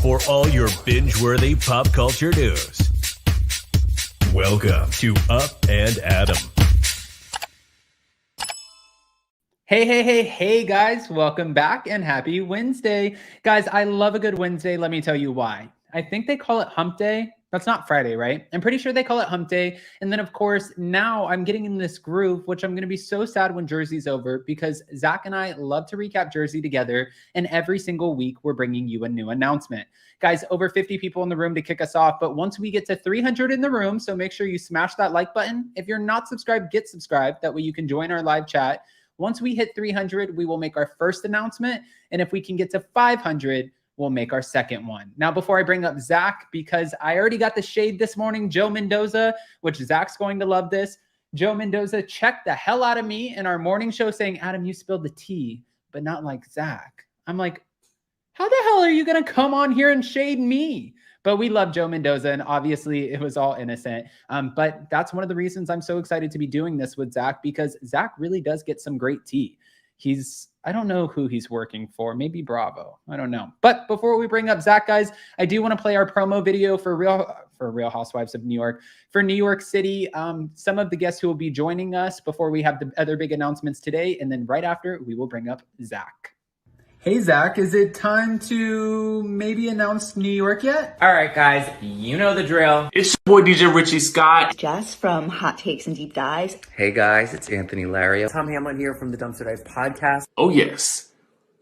for all your binge-worthy pop culture news. Welcome to Up and Adam. Hey, guys. Welcome back and happy Wednesday. Guys, I love a good Wednesday. Let me tell you why. I think they call it hump day. That's not Friday, right? I'm pretty sure they call it hump day. And then, of course, now I'm getting in this groove, which I'm going to be so sad when Jersey's over because Zack and I love to recap Jersey together. And every single week, we're bringing you a new announcement. Guys, over 50 people in the room to kick us off. But once we get to 300 in the room, so make sure you smash that like button. If you're not subscribed, get subscribed. That way you can join our live chat. Once we hit 300, we will make our first announcement. And if we can get to 500, we'll make our second one. Now, before I bring up Zack, because I already got the shade this morning, Joe Mendoza, which Zack's going to love this. Joe Mendoza checked the hell out of me in our morning show saying, Adam, you spilled the tea, but not like Zack. I'm like, how the hell are you going to come on here and shade me? But we love Joe Mendoza, and obviously it was all innocent. But that's one of the reasons I'm so excited to be doing this with Zack, because Zack really does get some great tea. I don't know who he's working for, maybe Bravo. I don't know. But before we bring up Zack, guys, I do want to play our promo video for Real Housewives of New York, for New York City. Some of the guests who will be joining us before we have the other big announcements today. And then right after, we will bring up Zack. Hey, Zack, is it time to maybe announce New York yet? All right, guys, you know the drill. It's your boy DJ Richie Scott. Jess from Hot Takes and Deep Dives. Hey guys, it's Anthony Lario. Tom Hamlin here from the Dumpster Dive podcast. Oh yes,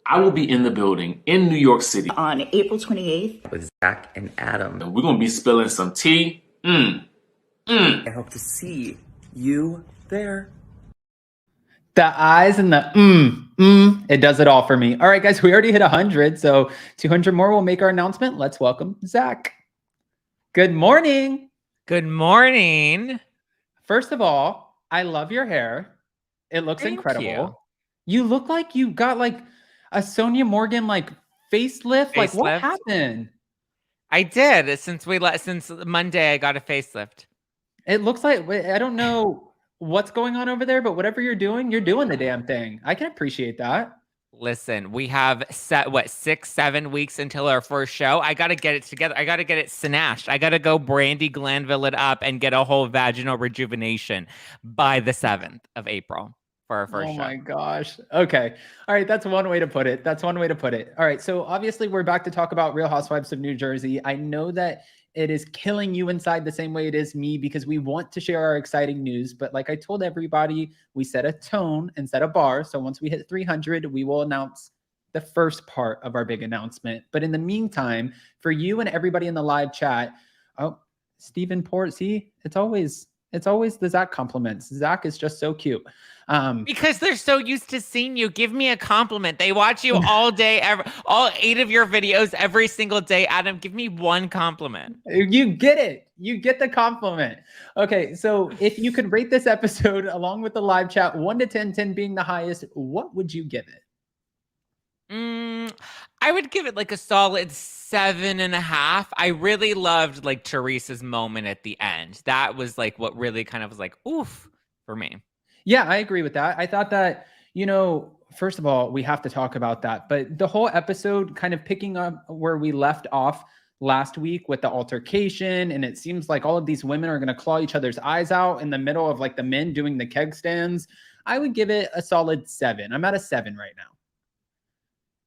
I will be in the building in New York City On April 28th. With Zack and Adam. and we're gonna be spilling some tea. I hope to see you there. The eyes and the it does it all for me. All right, guys, we already hit 100, so 200 more will make our announcement. Let's welcome Zack. Good morning. Good morning. First of all, I love your hair. It looks Thank incredible. You look like you got like a Sonia Morgan like facelift. Like what Facelift? happened? I did since Monday. I got a facelift. It looks like I don't know what's going on over there, but whatever you're doing the damn thing. I can appreciate that. Listen, we have 6-7 weeks until our first show. I got to get it together. I got to get it snatched. I got to go Brandy Glanville it up and get a whole vaginal rejuvenation by the 7th of April for our first show. Oh my gosh. Okay. All right. That's one way to put it. All right. So obviously we're back to talk about Real Housewives of New Jersey. I know that it is killing you inside the same way it is me because we want to share our exciting news. But like I told everybody, we set a tone and set a bar. So once we hit 300, we will announce the first part of our big announcement. But in the meantime, for you and everybody in the live chat, Stephen Port, see, it's always the Zack compliments. Zack is just so cute. Because they're so used to seeing you. Give me a compliment. They watch you all day, all 8 of your videos every single day. Adam, give me one compliment. You get it. You get the compliment. Okay, so if you could rate this episode along with the live chat, 1 to 10, 10 being the highest, what would you give it? I would give it like a solid 7.5. I really loved like Teresa's moment at the end. That was like what really kind of was like, oof, for me. Yeah, I agree with that. I thought that, first of all, we have to talk about that. But the whole episode kind of picking up where we left off last week with the altercation. And it seems like all of these women are going to claw each other's eyes out in the middle of like the men doing the keg stands. I would give it a solid 7. I'm at a 7 right now.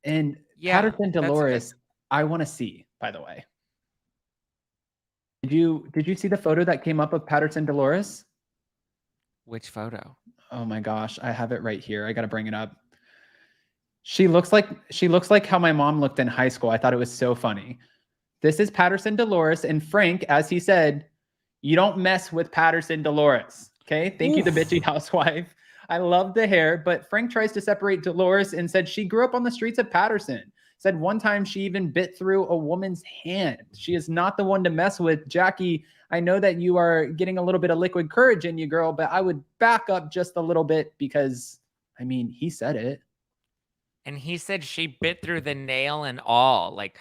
And Yeah, Patterson Dolores, I want to see, by the way. Did you see the photo that came up of Patterson Dolores? Which photo? Oh my gosh, I have it right here. I got to bring it up. She looks like how my mom looked in high school. I thought it was so funny. This is Patterson Dolores, and Frank, as he said, you don't mess with Patterson Dolores. Okay, thank you, the bitchy housewife. I love the hair, but Frank tries to separate Dolores and said she grew up on the streets of Patterson. Said one time she even bit through a woman's hand. She is not the one to mess with. Jackie, I know that you are getting a little bit of liquid courage in you, girl, but I would back up just a little bit because, I mean, he said it. And he said she bit through the nail and all. Like,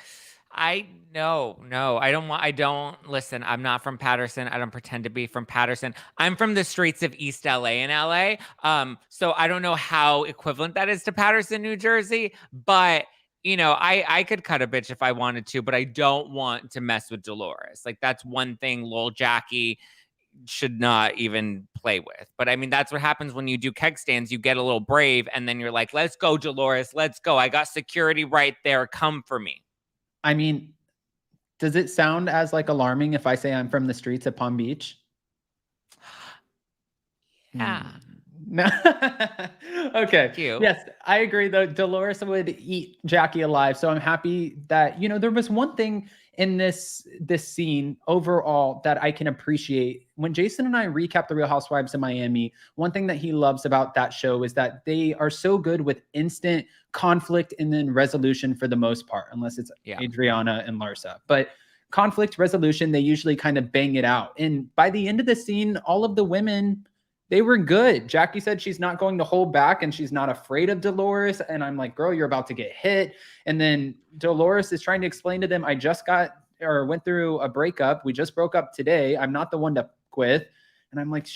I don't listen. I'm not from Patterson. I don't pretend to be from Patterson. I'm from the streets of East LA and LA. So I don't know how equivalent that is to Patterson, New Jersey, but you know, I could cut a bitch if I wanted to, but I don't want to mess with Dolores. Like, that's one thing Lil Jackie should not even play with. But I mean, that's what happens when you do keg stands. You get a little brave, and then you're like, let's go, Dolores. Let's go. I got security right there. Come for me. I mean, does it sound as like alarming if I say I'm from the streets of Palm Beach? Yeah. No. Okay. Cute. Yes, I agree though. Dolores would eat Jackie alive. So I'm happy that, you know, there was one thing in this scene overall that I can appreciate. When Jason and I recap the Real Housewives of Miami, one thing that he loves about that show is that they are so good with instant conflict and then resolution for the most part, unless it's Adriana and Larsa. But conflict resolution, they usually kind of bang it out. And by the end of the scene, all of the women, they were good. Jackie said she's not going to hold back and she's not afraid of Dolores. And I'm like, girl, you're about to get hit. And then Dolores is trying to explain to them, I just went through a breakup. We just broke up today. I'm not the one to quit. And I'm like,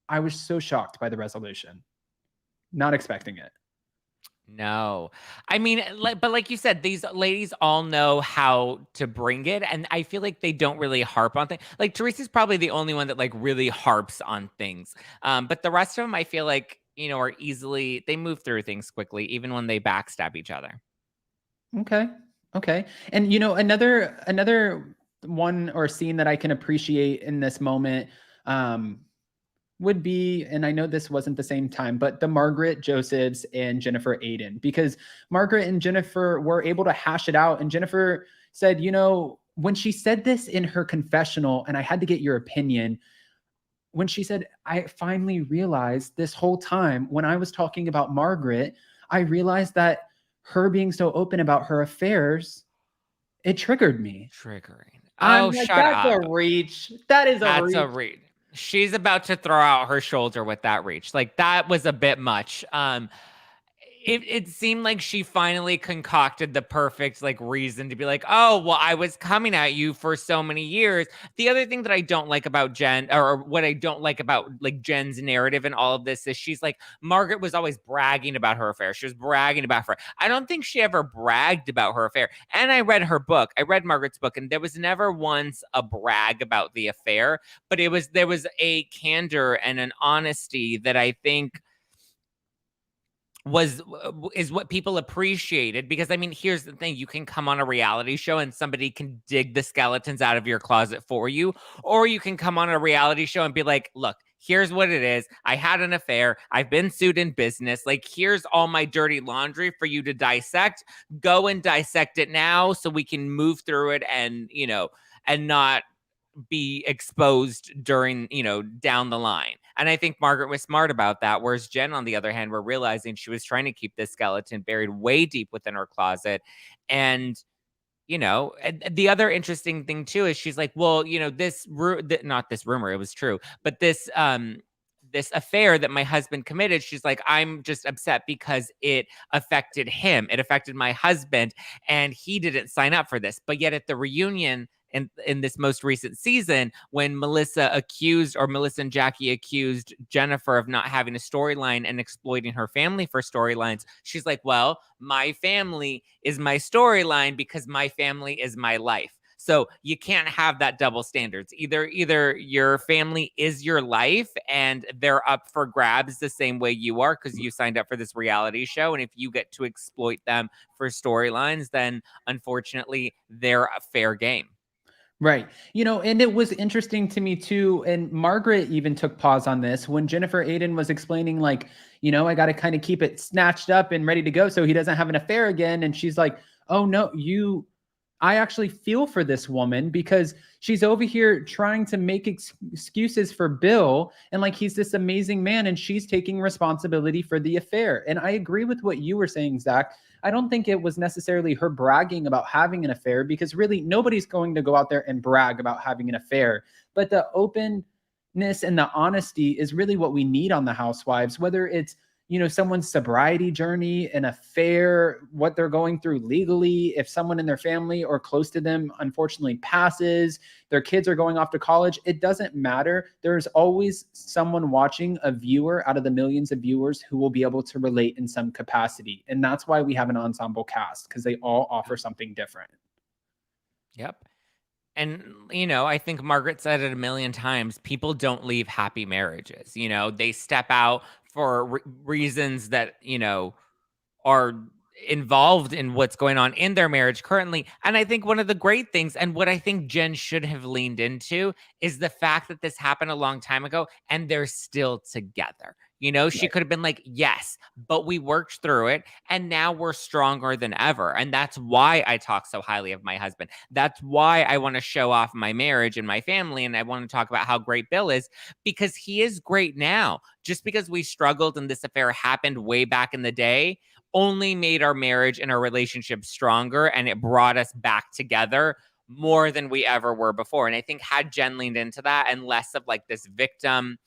I was so shocked by the resolution. Not expecting it. No, I mean, but like you said, these ladies all know how to bring it. And I feel like they don't really harp on things. Like Teresa's probably the only one that like really harps on things. But the rest of them, I feel like, you know, they move through things quickly, even when they backstab each other. Okay. And, you know, another one or scene that I can appreciate in this moment, would be, and I know this wasn't the same time, but the Margaret Josephs and Jennifer Aydin, because Margaret and Jennifer were able to hash it out. And Jennifer said, you know, when she said this in her confessional, and I had to get your opinion, when she said, I finally realized this whole time when I was talking about Margaret, I realized that her being so open about her affairs, it triggered me. Triggering. I'm like, that's a reach. That's a reach. She's about to throw out her shoulder with that reach. Like, that was a bit much. It seemed like she finally concocted the perfect like reason to be like, oh, well, I was coming at you for so many years. The other thing that I don't like about Jen, or what I don't like about like Jen's narrative and all of this, is she's like, Margaret was always bragging about her affair. She was bragging about her. I don't think she ever bragged about her affair. And I read her book. I read Margaret's book, and there was never once a brag about the affair, but there was a candor and an honesty that I think is what people appreciated. Because I mean, here's the thing, you can come on a reality show and somebody can dig the skeletons out of your closet for you, or you can come on a reality show and be like, look, here's what it is. I had an affair. I've been sued in business. Like, here's all my dirty laundry for you to dissect. Go and dissect it now so we can move through it and, you know, and not be exposed during, you know, down the line. And I think Margaret was smart about that. Whereas Jen, on the other hand, we're realizing she was trying to keep this skeleton buried way deep within her closet. And, you know, the other interesting thing too is she's like, well, you know, not this rumor, it was true, but this affair that my husband committed, she's like, I'm just upset because it affected him. It affected my husband, and he didn't sign up for this. But yet at the reunion, in this most recent season, when Melissa and Jackie accused Jennifer of not having a storyline and exploiting her family for storylines, she's like, well, my family is my storyline because my family is my life. So you can't have that double standards. Either your family is your life and they're up for grabs the same way you are because you signed up for this reality show. And if you get to exploit them for storylines, then unfortunately they're a fair game. Right. You know, and it was interesting to me too. And Margaret even took pause on this when Jennifer Aydin was explaining, like, you know, I got to kind of keep it snatched up and ready to go so he doesn't have an affair again. And she's like, oh no, I actually feel for this woman because she's over here trying to make excuses for Bill. And like, he's this amazing man and she's taking responsibility for the affair. And I agree with what you were saying, Zach. I don't think it was necessarily her bragging about having an affair, because really nobody's going to go out there and brag about having an affair. But the openness and the honesty is really what we need on the Housewives, whether it's, someone's sobriety journey, an affair, what they're going through legally, if someone in their family or close to them unfortunately passes, their kids are going off to college, it doesn't matter. There's always someone watching, a viewer out of the millions of viewers who will be able to relate in some capacity. And that's why we have an ensemble cast, because they all offer something different. Yep. And, I think Margaret said it a million times. People don't leave happy marriages. They step out for reasons that, are involved in what's going on in their marriage currently. And I think one of the great things, and what I think Jen should have leaned into, is the fact that this happened a long time ago and they're still together. She could have been like, yes, but we worked through it and now we're stronger than ever. And that's why I talk so highly of my husband. That's why I want to show off my marriage and my family. And I want to talk about how great Bill is, because he is great now. Just because we struggled and this affair happened way back in the day only made our marriage and our relationship stronger, and it brought us back together more than we ever were before. And I think had Jen leaned into that and less of like this victim,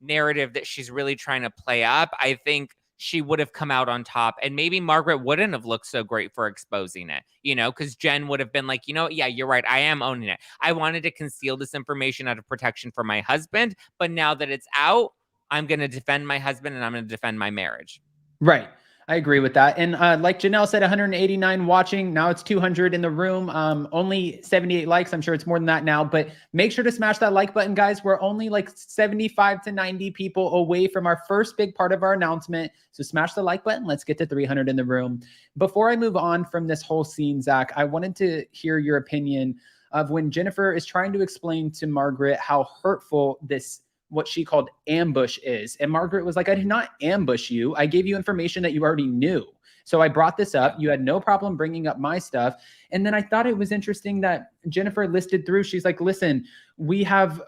narrative that she's really trying to play up, I think she would have come out on top, and maybe Margaret wouldn't have looked so great for exposing it, because Jen would have been like, yeah, you're right. I am owning it. I wanted to conceal this information out of protection for my husband, but now that it's out, I'm going to defend my husband and I'm going to defend my marriage. Right. I agree with that. And like Janelle said, 189 watching. Now it's 200 in the room. Only 78 likes. I'm sure it's more than that now. But make sure to smash that like button, guys. We're only like 75 to 90 people away from our first big part of our announcement. So smash the like button. Let's get to 300 in the room. Before I move on from this whole scene, Zach, I wanted to hear your opinion of when Jennifer is trying to explain to Margaret how hurtful this what she called ambush is. And Margaret was like, I did not ambush you. I gave you information that you already knew. So I brought this up. You had no problem bringing up my stuff. And then I thought it was interesting that Jennifer listed through, she's like, listen, we have,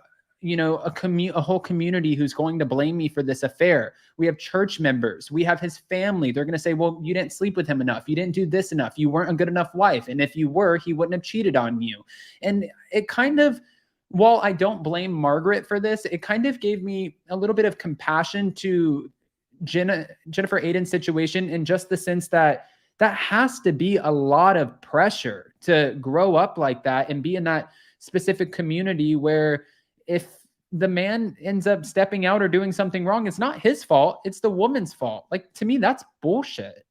a whole community who's going to blame me for this affair. We have church members. We have his family. They're going to say, well, you didn't sleep with him enough. You didn't do this enough. You weren't a good enough wife. And if you were, he wouldn't have cheated on you. And it kind of, while I don't blame Margaret for this, it kind of gave me a little bit of compassion to Jennifer Aydin's situation, in just the sense that has to be a lot of pressure to grow up like that and be in that specific community where if the man ends up stepping out or doing something wrong, it's not his fault. It's the woman's fault. Like, to me, that's bullshit.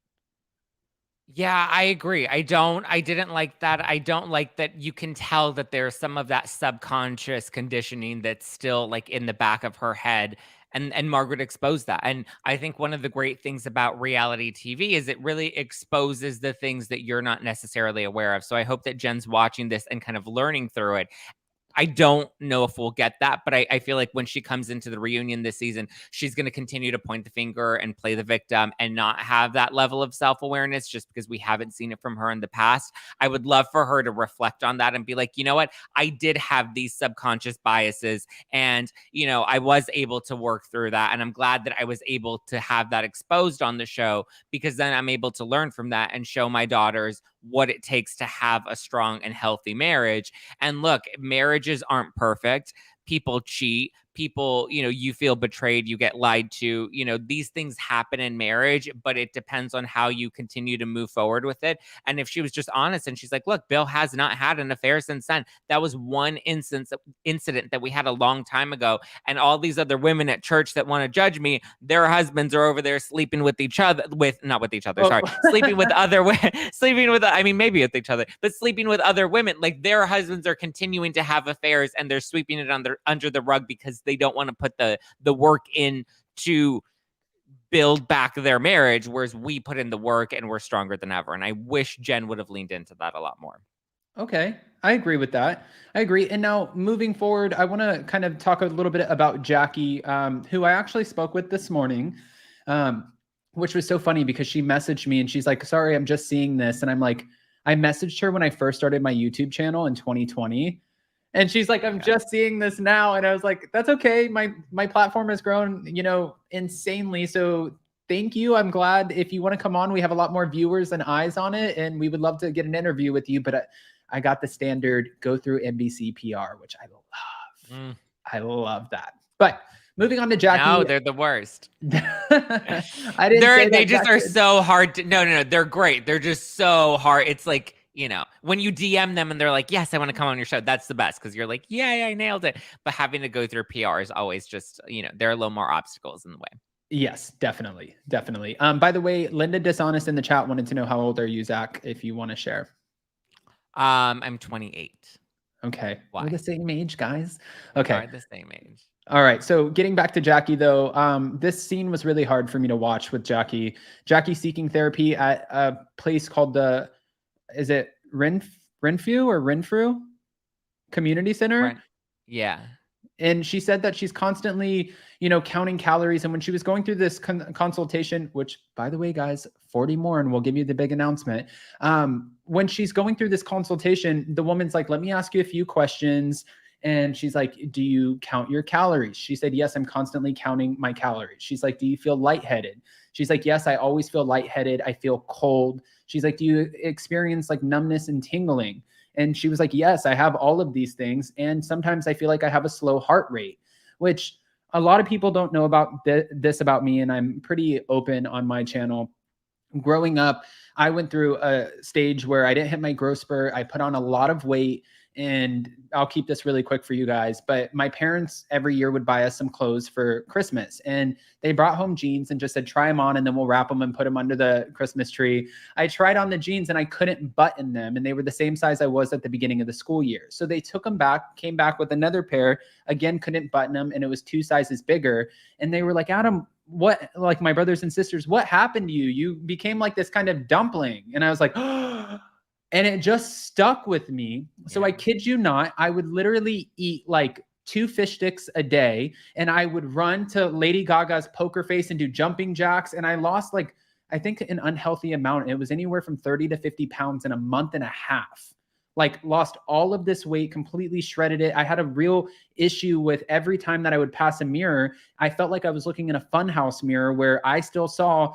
Yeah, I agree. I didn't like that. I don't like that you can tell that there's some of that subconscious conditioning that's still like in the back of her head. And Margaret exposed that. And I think one of the great things about reality TV is it really exposes the things that you're not necessarily aware of. So I hope that Jen's watching this and kind of learning through it. I don't know if we'll get that, but I feel like when she comes into the reunion this season, she's going to continue to point the finger and play the victim and not have that level of self-awareness, just because we haven't seen it from her in the past. I would love for her to reflect on that and be like, you know what? I did have these subconscious biases, and, I was able to work through that. And I'm glad that I was able to have that exposed on the show, because then I'm able to learn from that and show my daughters what it takes to have a strong and healthy marriage. And look, marriages aren't perfect. People cheat. People, you feel betrayed, you get lied to, these things happen in marriage, but it depends on how you continue to move forward with it. And if she was just honest and she's like, look, Bill has not had an affair since then. That was one incident that we had a long time ago. And all these other women at church that want to judge me, their husbands are over there sleeping with each other, sleeping with other women, maybe with each other, but sleeping with other women. Like, their husbands are continuing to have affairs and they're sweeping it under the rug because they don't want to put the work in to build back their marriage, whereas we put in the work and we're stronger than ever. And I wish Jen would have leaned into that a lot more. Okay, I agree with that. I agree. And now moving forward, I want to kind of talk a little bit about Jackie, who I actually spoke with this morning, which was so funny because she messaged me and she's like, sorry, I'm just seeing this. And I'm like, I messaged her when I first started my YouTube channel in 2020. And she's like, I'm just seeing this now. And I was like, that's okay. My platform has grown, insanely. So thank you. I'm glad. If you want to come on, we have a lot more viewers and eyes on it. And we would love to get an interview with you. But I got the standard go through NBC PR, which I love. I love that. But Moving on to Jackie. No, they're the worst. I didn't say that. They just are Jackie. so hard to. No. They're great. They're just so hard. It's like, when you DM them and they're like, yes, I want to come on your show. That's the best because you're like, yeah, I nailed it. But having to go through PR is always just, there are a little more obstacles in the way. Yes, definitely. By the way, Linda Dishonest in the chat wanted to know how old are you, Zach, if you want to share. I'm 28. Okay. Why? We're the same age, guys. Okay. We're the same age. All right. So getting back to Jackie, though, this scene was really hard for me to watch with Jackie. Jackie seeking therapy at a place called is it Renfrew Community Center? Yeah. And she said that she's constantly, counting calories. And when she was going through this consultation, which, by the way, guys, 40 more, and we'll give you the big announcement. When she's going through this consultation, the woman's like, let me ask you a few questions. And she's like, do you count your calories? She said, yes, I'm constantly counting my calories. She's like, do you feel lightheaded? She's like, yes, I always feel lightheaded. I feel cold. She's like, do you experience like numbness and tingling? And she was like, yes, I have all of these things. And sometimes I feel like I have a slow heart rate, which a lot of people don't know about this about me. And I'm pretty open on my channel. Growing up, I went through a stage where I didn't hit my growth spurt. I put on a lot of weight. And I'll keep this really quick for you guys, but my parents every year would buy us some clothes for Christmas, and they brought home jeans and just said, try them on and then we'll wrap them and put them under the Christmas tree. I tried on the jeans and I couldn't button them, and they were the same size I was at the beginning of the school year. So they took them back, came back with another pair, again, couldn't button them, and it was 2 sizes bigger. And they were like, Adam, what, like my brothers and sisters, what happened to you? You became like this kind of dumpling. And I was like, oh. And it just stuck with me. So I kid you not, I would literally eat like 2 fish sticks a day, and I would run to Lady Gaga's Poker Face and do jumping jacks. And I lost like, I think an unhealthy amount. It was anywhere from 30 to 50 pounds in a month and a half. Like lost all of this weight, completely shredded it. I had a real issue with every time that I would pass a mirror, I felt like I was looking in a funhouse mirror where I still saw,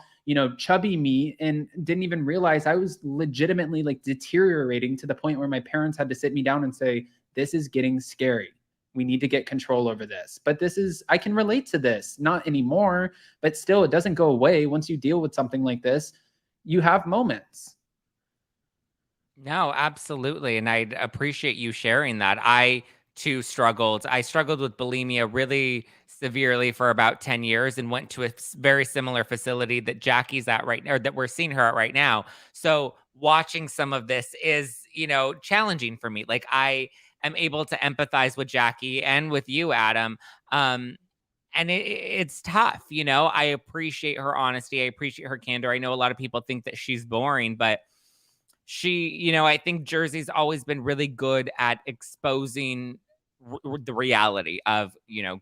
chubby me, and didn't even realize I was legitimately like deteriorating to the point where my parents had to sit me down and say, this is getting scary. We need to get control over this. But I can relate to this, not anymore, but still it doesn't go away. Once you deal with something like this, you have moments. No, absolutely. And I appreciate you sharing that. I too struggled. I struggled with bulimia really severely for about 10 years and went to a very similar facility that Jackie's at right now, or that we're seeing her at right now. So watching some of this is, challenging for me. Like I am able to empathize with Jackie and with you, Adam. And it's tough. I appreciate her honesty. I appreciate her candor. I know a lot of people think that she's boring, but she, I think Jersey's always been really good at exposing the reality of,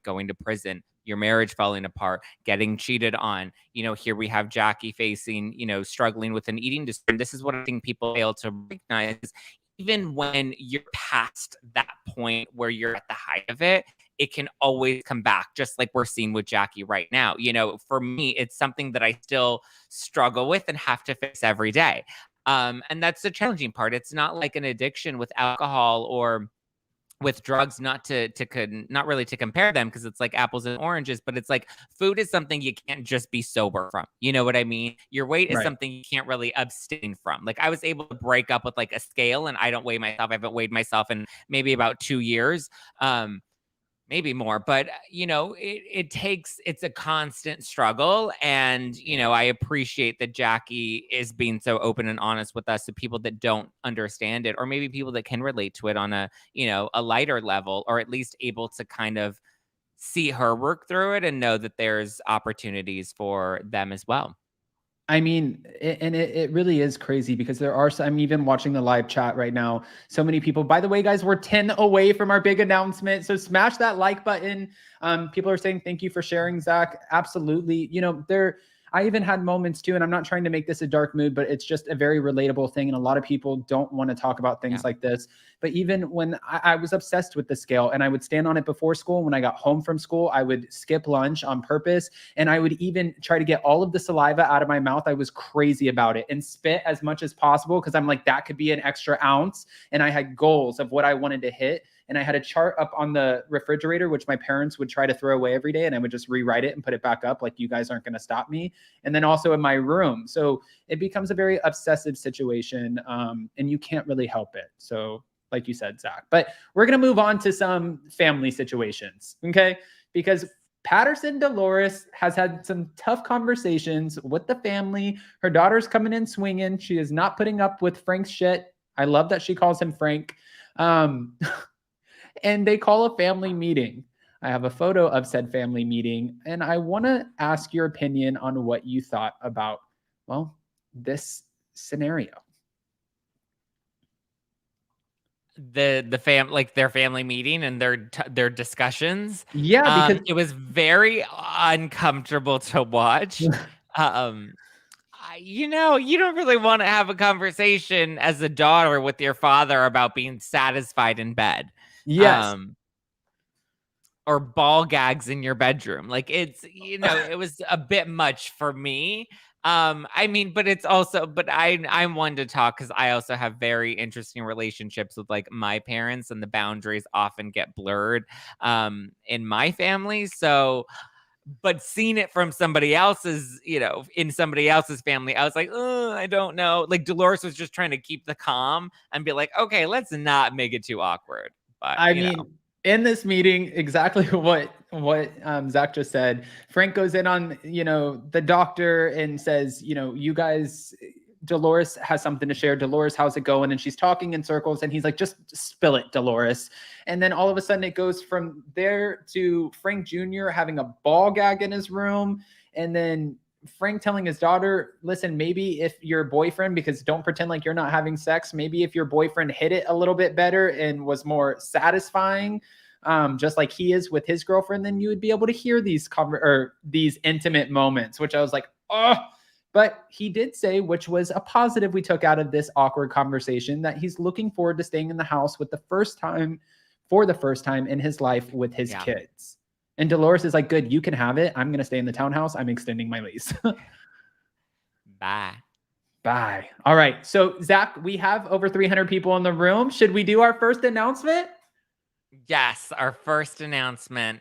going to prison, your marriage falling apart, getting cheated on. Here we have Jackie facing, struggling with an eating disorder. And this is what I think people fail to recognize. Even when you're past that point where you're at the height of it, it can always come back, just like we're seeing with Jackie right now. For me, it's something that I still struggle with and have to fix every day. And that's the challenging part. It's not like an addiction with alcohol or with drugs, not really to compare them, because it's like apples and oranges, but it's like food is something you can't just be sober from. You know what I mean? Your weight is something you can't really abstain from. Like I was able to break up with like a scale, and I don't weigh myself. I haven't weighed myself in maybe about 2 years. Maybe more, but it's a constant struggle. And, I appreciate that Jackie is being so open and honest with us, to people that don't understand it, or maybe people that can relate to it on a lighter level, or at least able to kind of see her work through it and know that there's opportunities for them as well. I mean, it really is crazy, because I'm even watching the live chat right now. So many people, by the way, guys, we're 10 away from our big announcement. So smash that like button. People are saying, thank you for sharing, Zach. Absolutely. I even had moments too, and I'm not trying to make this a dark mood, but it's just a very relatable thing. And a lot of people don't want to talk about things like this. But even when I was obsessed with the scale, and I would stand on it before school, when I got home from school, I would skip lunch on purpose. And I would even try to get all of the saliva out of my mouth. I was crazy about it, and spit as much as possible, because I'm like, that could be an extra ounce. And I had goals of what I wanted to hit. And I had a chart up on the refrigerator, which my parents would try to throw away every day. And I would just rewrite it and put it back up. Like, you guys aren't going to stop me. And then also in my room. So it becomes a very obsessive situation. And you can't really help it. So like you said, Zach, but we're going to move on to some family situations. Okay. Because Patterson Dolores has had some tough conversations with the family. Her daughter's coming in swinging. She is not putting up with Frank's shit. I love that she calls him Frank. And they call a family meeting. I have a photo of said family meeting, and I want to ask your opinion on what you thought about, well, this scenario. The their family meeting and their discussions. Yeah, because it was very uncomfortable to watch. You don't really want to have a conversation as a daughter with your father about being satisfied in bed. Yes. Or ball gags in your bedroom. Like, it's, it was a bit much for me. But I'm one to talk because I also have very interesting relationships with like my parents, and the boundaries often get blurred in my family. So, but seeing it from somebody else's, in somebody else's family, I was like, oh, I don't know. Like, Dolores was just trying to keep the calm and be like, okay, let's not make it too awkward. But I mean, in this meeting, exactly what Zach just said. Frank goes in on, the doctor and says, you guys, Dolores has something to share. Dolores, how's it going? And she's talking in circles, and he's like, just spill it, Dolores. And then all of a sudden it goes from there to Frank Jr. having a ball gag in his room. And then Frank telling his daughter, listen, maybe if your boyfriend, because don't pretend like you're not having sex, maybe if your boyfriend hit it a little bit better and was more satisfying, just like he is with his girlfriend, then you would be able to hear these intimate moments, which I was like, oh. But he did say, which was a positive we took out of this awkward conversation, that he's looking forward to staying in the house for the first time in his life with his kids. And Dolores is like, good, you can have it. I'm going to stay in the townhouse. I'm extending my lease. Bye. All right. So, Zach, we have over 300 people in the room. Should we do our first announcement? Yes, our first announcement.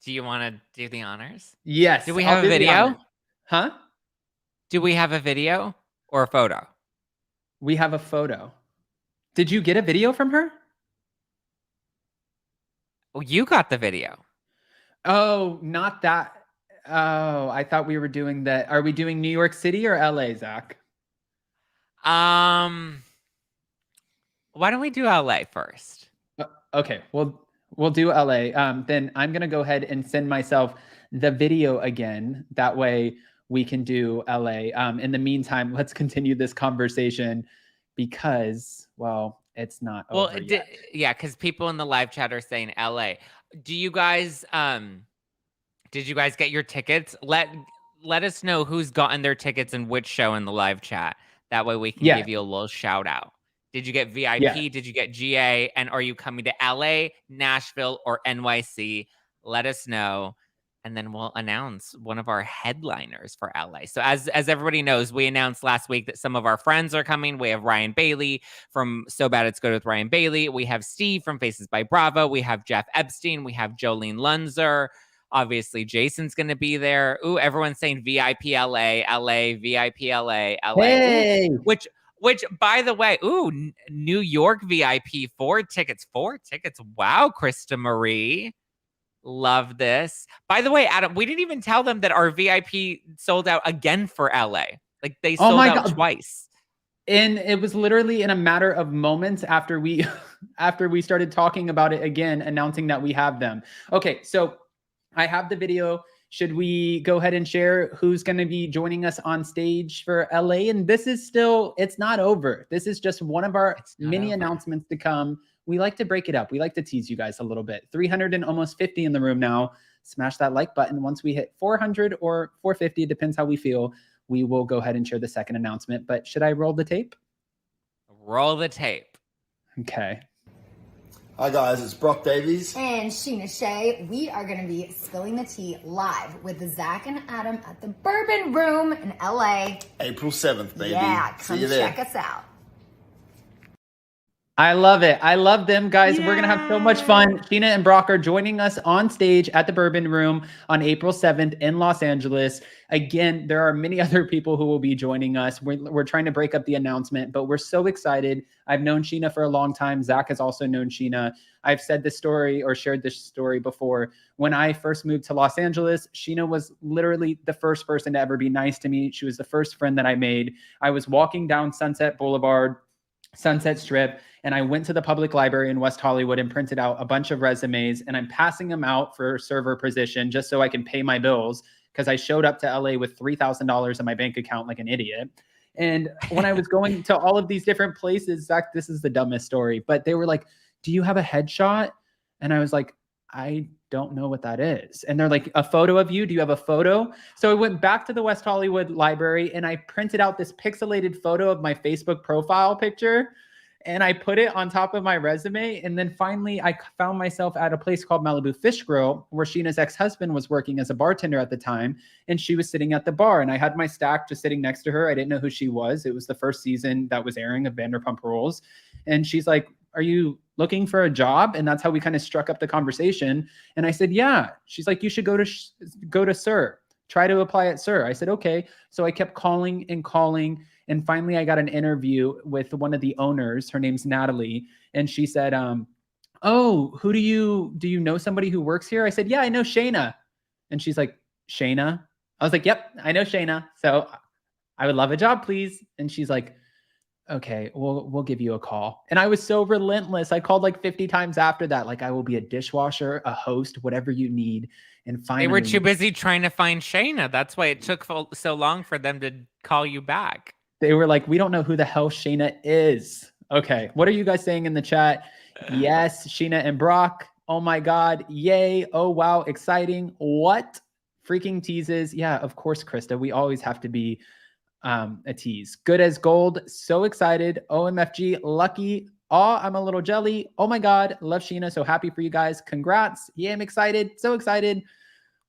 Do you want to do the honors? Yes. Do we have a video? Huh? Do we have a video or a photo? We have a photo. Did you get a video from her? Well, you got the video. Oh, not that. Oh, I thought we were doing that. Are we doing New York City or LA, Zach? Why don't we do LA first? Okay, we'll do LA. Then I'm gonna go ahead and send myself the video again. That way we can do LA. In the meantime, let's continue this conversation because, well, it's not over yet. Yeah, because people in the live chat are saying LA. Do you guys did you guys get your tickets? Let us know who's gotten their tickets and which show in the live chat. That way we can give you a little shout out. Did you get VIP? Yeah. Did you get GA? And are you coming to LA, Nashville, or NYC? Let us know. And then we'll announce one of our headliners for LA. So as everybody knows, we announced last week that some of our friends are coming. We have Ryan Bailey from So Bad It's Good with Ryan Bailey. We have Steve from Faces by Bravo. We have Jeff Epstein. We have Jolene Lunzer. Obviously, Jason's going to be there. Ooh, everyone's saying VIP LA, LA, VIP LA, LA. Hey! Ooh, which, by the way, New York VIP 4 tickets. Wow, Krista Marie. Love this. By the way, Adam, we didn't even tell them that our VIP sold out again for LA. Like, they sold out twice. And it was literally in a matter of moments after we started talking about it again, announcing that we have them. Okay, so I have the video. Should we go ahead and share who's going to be joining us on stage for LA? And this is still, it's not over. This is just one of our many announcements to come. We like to break it up. We like to tease you guys a little bit. 300 and almost 50 in the room now. Smash that like button. Once we hit 400 or 450, depends how we feel, we will go ahead and share the second announcement. But should I roll the tape? Roll the tape. Okay. Hi guys, it's Brock Davies. And Sheena Shea. We are going to be spilling the tea live with Zack and Adam at the Bourbon Room in LA. April 7th, baby. Yeah, come See you there. check us out. I love it. I love them, guys. We're going to have so much fun. Sheena and Brock are joining us on stage at the Bourbon Room on April 7th in Los Angeles. Again, there are many other people who will be joining us. We're trying to break up the announcement, but we're so excited. I've known Sheena for a long time. Zack has also known Sheena. I've said this story or shared this story before. When I first moved to Los Angeles, Sheena was literally the first person to ever be nice to me. She was the first friend that I made. I was walking down Sunset Boulevard, Sunset Strip, and I went to the public library in West Hollywood and printed out a bunch of resumes, and I'm passing them out for a server position just so I can pay my bills because I showed up to LA with $3,000 in my bank account like an idiot. And when I was going to all of these different places, Zack, this is the dumbest story, but they were like, do you have a headshot? And I was like, I don't know what that is. And they're like, a photo of you? Do you have a photo? So I went back to the West Hollywood library and I printed out this pixelated photo of my Facebook profile picture. And I put it on top of my resume. And then finally, I found myself at a place called Malibu Fish Grill, where Sheena's ex-husband was working as a bartender at the time. And she was sitting at the bar. And I had my stack just sitting next to her. I didn't know who she was. It was the first season that was airing of Vanderpump Rules. And she's like, are you looking for a job? And that's how we kind of struck up the conversation. And I said, yeah. She's like, you should go to Sir. Try to apply at Sir. I said, okay. So I kept calling and calling. And finally, I got an interview with one of the owners. Her name's Natalie. And she said, oh, do you know somebody who works here? I said, yeah, I know Shayna. And she's like, Shayna? I was like, yep, I know Shayna. So I would love a job, please. And she's like, okay, we'll give you a call. And I was so relentless. I called like 50 times after that. Like, I will be a dishwasher, a host, whatever you need. And finally, they were too busy trying to find Shayna. That's why it took so long for them to call you back. They were like, we don't know who the hell Shayna is. Okay, what are you guys saying in the chat? Yes, Sheena and Brock. Oh my God, yay. Oh wow, exciting. What? Freaking teases. Yeah, of course, Krista. We always have to be a tease. Good as gold. So excited. OMFG. Lucky. Oh, I'm a little jelly. Oh my God. Love Sheena. So happy for you guys. Congrats. Yeah, I'm excited. So excited.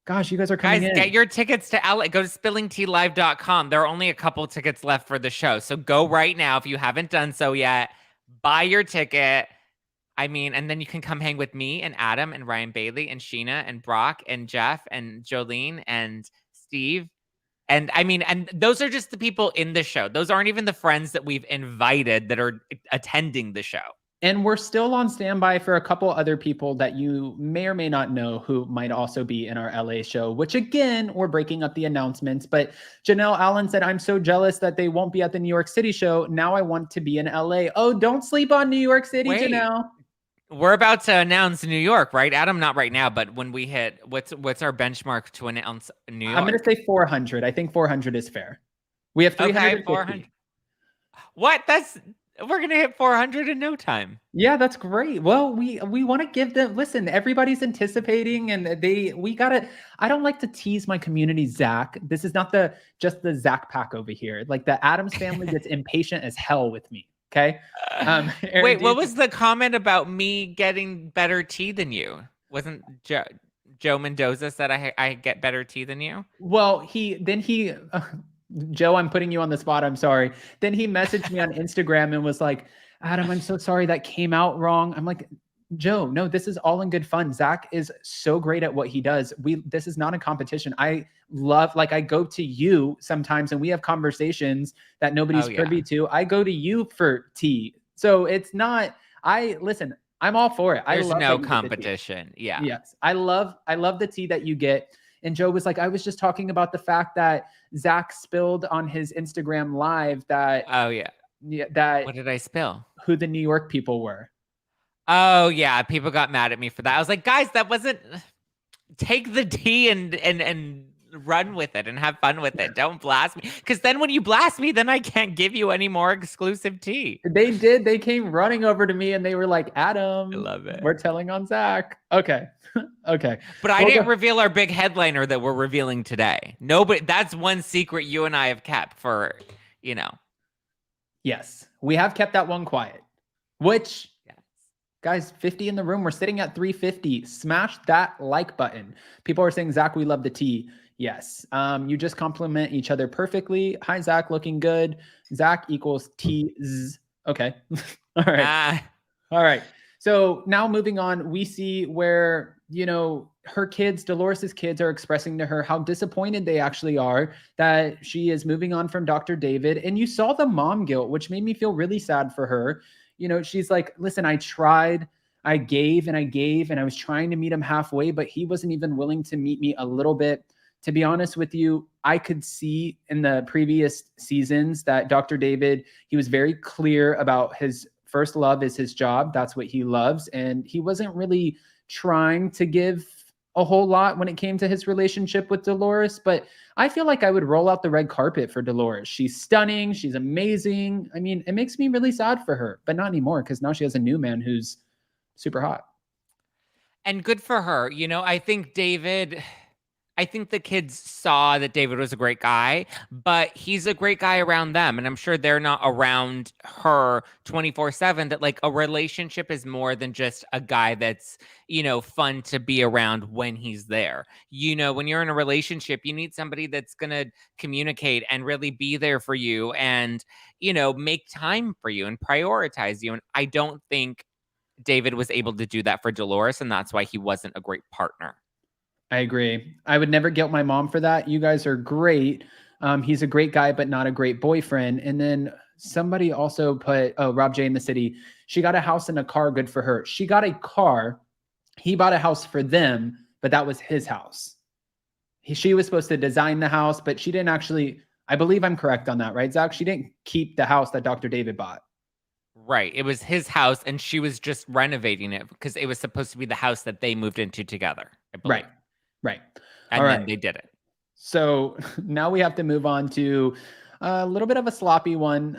Gosh, you guys are coming in. Get your tickets to LA. Go to spillingtealive.com. There are only a couple tickets left for the show. So go right now if you haven't done so yet. Buy your ticket. I mean, and then you can come hang with me and Adam and Ryan Bailey and Sheena and Brock and Jeff and Jolene and Steve. And I mean, and those are just the people in the show. Those aren't even the friends that we've invited that are attending the show. And we're still on standby for a couple other people that you may or may not know who might also be in our LA show, which again, we're breaking up the announcements. But Janelle Allen said, I'm so jealous that they won't be at the New York City show. Now I want to be in LA. Oh, don't sleep on New York City, Wait. Janelle. We're about to announce New York, right, Adam? Not right now, but when we hit, what's our benchmark to announce New York? I'm going to say 400. I think 400 is fair. We have 350. Okay, 400. What? We're going to hit 400 in no time. Yeah, that's great. Well, we want to give them, listen, everybody's anticipating and I don't like to tease my community, Zack. This is not just the Zack pack over here. Like the Addams family gets impatient as hell with me. Okay. Wait, what was the comment about me getting better tea than you? Wasn't Joe Mendoza said I get better tea than you? Well, Joe, I'm putting you on the spot. I'm sorry. Then he messaged me on Instagram and was like, Adam, I'm so sorry that came out wrong. I'm like, Joe, no, this is all in good fun. Zack is so great at what he does. This is not a competition. I go to you sometimes and we have conversations that nobody's privy to. I go to you for tea. So it's not, listen, I'm all for it. There's no competition. Yeah. Yes. I love the tea that you get. And Joe was like, I was just talking about the fact that Zack spilled on his Instagram live that. Oh yeah. That. What did I spill? Who the New York people were. Oh yeah. People got mad at me for that. I was like, guys, that wasn't, take the tea and run with it and have fun with it. Don't blast me. Because then when you blast me, then I can't give you any more exclusive tea. They did. They came running over to me and they were like, Adam, I love it. We're telling on Zack. Okay. Okay. But I didn't reveal our big headliner that we're revealing today. Nobody, that's one secret you and I have kept for, Yes. We have kept that one quiet, which guys, 50 in the room. We're sitting at 350. Smash that like button. People are saying, Zack, we love the tea. Yes. You just compliment each other perfectly. Hi, Zack, looking good. Zack equals tease. Okay. All right. All right. So now moving on, we see where, her kids, Dolores's kids, are expressing to her how disappointed they actually are that she is moving on from Dr. David. And you saw the mom guilt, which made me feel really sad for her. She's like, listen, I tried, I gave, and I was trying to meet him halfway, but he wasn't even willing to meet me a little bit. To be honest with you, I could see in the previous seasons that Dr. David, he was very clear about his first love is his job. That's what he loves. And he wasn't really trying to give a whole lot when it came to his relationship with Dolores. But I feel like I would roll out the red carpet for Dolores. She's stunning. She's amazing. I mean, it makes me really sad for her, but not anymore because now she has a new man who's super hot. And good for her. I think the kids saw that David was a great guy, but he's a great guy around them. And I'm sure they're not around her 24/7, that like a relationship is more than just a guy that's, fun to be around when he's there. When you're in a relationship, you need somebody that's going to communicate and really be there for you and, make time for you and prioritize you. And I don't think David was able to do that for Dolores, and that's why he wasn't a great partner. I agree. I would never guilt my mom for that. You guys are great. He's a great guy, but not a great boyfriend. And then somebody also put, Rob J in the city. She got a house and a car. Good for her. She got a car. He bought a house for them, but that was his house. She was supposed to design the house, but she didn't actually, I believe I'm correct on that, right, Zach? She didn't keep the house that Dr. David bought. Right. It was his house, and she was just renovating it because it was supposed to be the house that they moved into together, I believe. Right. And then they did it. So now we have to move on to a little bit of a sloppy one.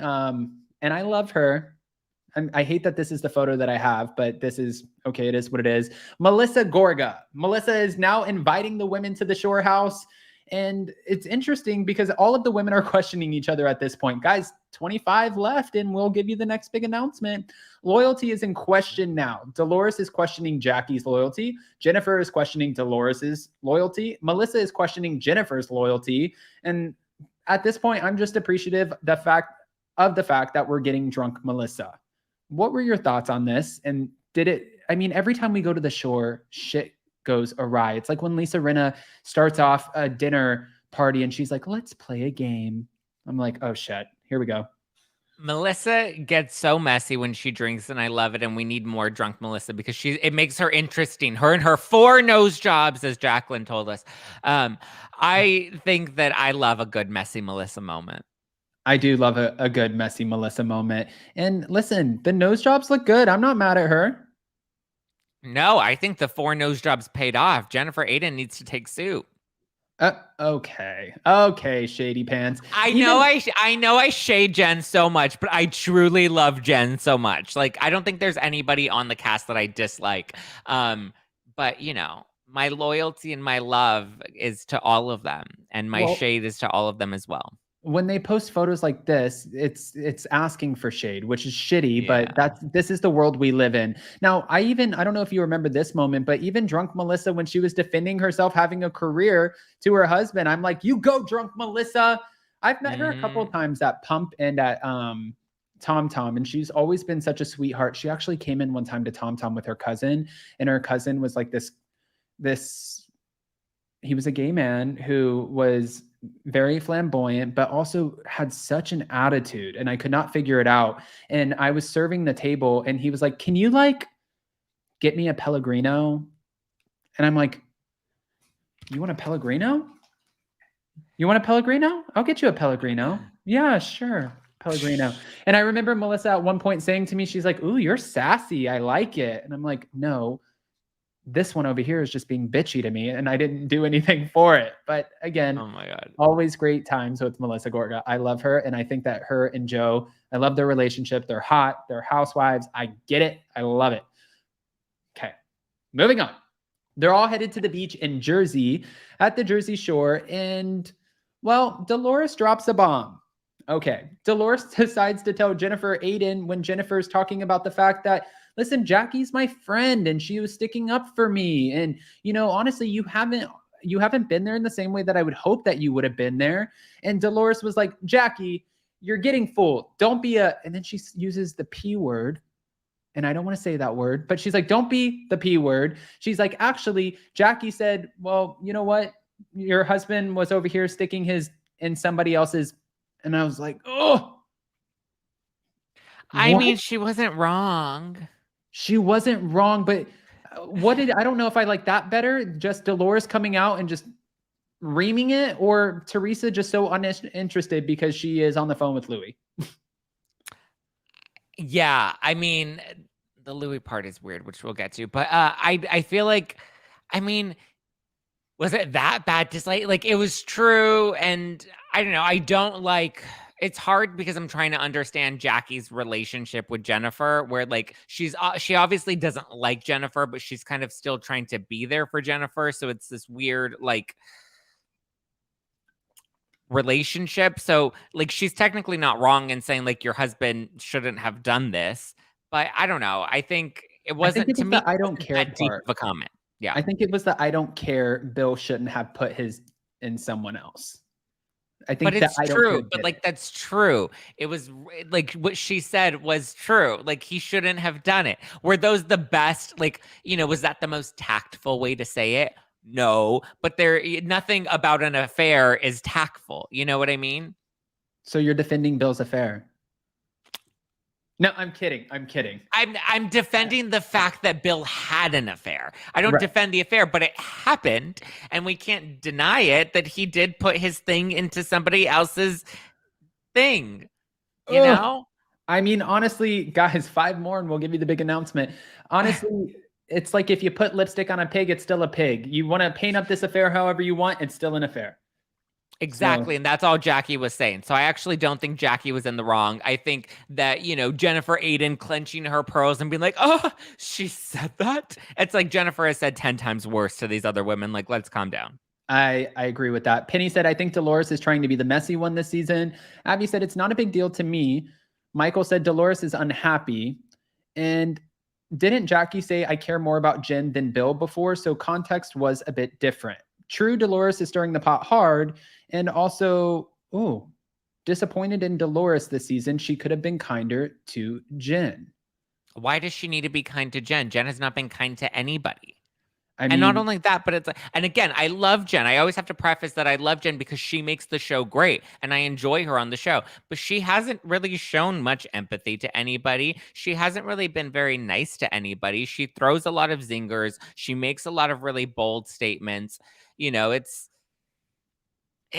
And I love her. I hate that this is the photo that I have, but this is okay. It is what it is. Melissa Gorga. Melissa is now inviting the women to the shore house. And it's interesting because all of the women are questioning each other at this point. Guys, 25 left and we'll give you the next big announcement. Loyalty is in question now. Dolores is questioning Jackie's loyalty. Jennifer is questioning Dolores's loyalty. Melissa is questioning Jennifer's loyalty. And at this point, I'm just appreciative the fact that we're getting drunk Melissa. What were your thoughts on this? And every time we go to the shore, shit goes awry. It's like when Lisa Rinna starts off a dinner party and she's like, let's play a game. I'm like, oh shit, here we go. Melissa gets so messy when she drinks, and I love it. And we need more drunk Melissa because it makes her interesting. Her and her 4 nose jobs, as Jacqueline told us. I think that I love a good messy Melissa moment. I do love a good messy Melissa moment. And listen, the nose jobs look good. I'm not mad at her. No, I think the 4 nose jobs paid off. Jennifer Aiden needs to take suit. Okay, shady pants. I know I shade Jen so much, but I truly love Jen so much. Like, I don't think there's anybody on the cast that I dislike. But my loyalty and my love is to all of them, and my shade is to all of them as well. When they post photos like this, it's asking for shade, which is shitty, but this is the world we live in. Now, I don't know if you remember this moment, but even drunk Melissa, when she was defending herself having a career to her husband, I'm like, you go drunk Melissa. I've met her a couple of times at Pump and at Tom Tom, and she's always been such a sweetheart. She actually came in one time to Tom Tom with her cousin, and her cousin was like he was a gay man who was very flamboyant, but also had such an attitude, and I could not figure it out. And I was serving the table and he was like, can you get me a Pellegrino? And I'm like, you want a Pellegrino? You want a Pellegrino? I'll get you a Pellegrino. Yeah, sure. Pellegrino. And I remember Melissa at one point saying to me, she's like, ooh, you're sassy. I like it. And I'm like, no, this one over here is just being bitchy to me, and I didn't do anything for it. But again, oh my God, always great times with Melissa Gorga. I love her, and I think that her and Joe, I love their relationship. They're hot. They're housewives. I get it. I love it. Okay, moving on. They're all headed to the beach in Jersey, at the Jersey Shore, and well, Dolores drops a bomb. Okay, Dolores decides to tell Jennifer Aiden when Jennifer's talking about the fact that, listen, Jackie's my friend and she was sticking up for me. And, honestly, you haven't been there in the same way that I would hope that you would have been there. And Dolores was like, Jackie, you're getting fooled. Don't be and then she uses the P word. and I don't want to say that word, but she's like, don't be the P word. She's like, actually, Jackie said, well, you know what? Your husband was over here sticking his in somebody else's. And I was like, oh. I mean, she wasn't wrong. She wasn't wrong, but I don't know if I like that better. Just Dolores coming out and just reaming it, or Teresa just so uninterested because she is on the phone with Louie. Yeah, I mean, the Louis part is weird, which we'll get to. But I feel like, I mean, was it that bad? Just like it was true, and I don't know. I don't like. It's hard because I'm trying to understand Jackie's relationship with Jennifer, where like she obviously doesn't like Jennifer, but she's kind of still trying to be there for Jennifer. So it's this weird like relationship. So like she's technically not wrong in saying like your husband shouldn't have done this, but I don't know. I think it wasn't to me. I don't care that deep part of a comment. Yeah, I think it was the I don't care. Bill shouldn't have put his in someone else. I think but it's that true. But like that's true. It was like what she said was true. Like he shouldn't have done it. Were those the best? Like was that the most tactful way to say it? No, but nothing about an affair is tactful. You know what I mean? So you're defending Bill's affair? No, I'm kidding. I'm defending the fact that Bill had an affair. I don't defend the affair, but it happened, and we can't deny it that he did put his thing into somebody else's thing. You know? I mean, honestly, guys, 5 more and we'll give you the big announcement. Honestly, it's like if you put lipstick on a pig, it's still a pig. You want to paint up this affair however you want, it's still an affair. Exactly. And that's all Jackie was saying. So I actually don't think Jackie was in the wrong. I think that, Jennifer Aiden clenching her pearls and being like, oh, she said that. It's like Jennifer has said 10 times worse to these other women. Like, let's calm down. I agree with that. Penny said, I think Dolores is trying to be the messy one this season. Abby said, it's not a big deal to me. Michael said, Dolores is unhappy. And didn't Jackie say, I care more about Jen than Bill before? So context was a bit different. True, Dolores is stirring the pot hard. And also, disappointed in Dolores this season. She could have been kinder to Jen. Why does she need to be kind to Jen? Jen has not been kind to anybody. And not only that, but and again, I love Jen. I always have to preface that I love Jen because she makes the show great and I enjoy her on the show. But she hasn't really shown much empathy to anybody. She hasn't really been very nice to anybody. She throws a lot of zingers. She makes a lot of really bold statements. It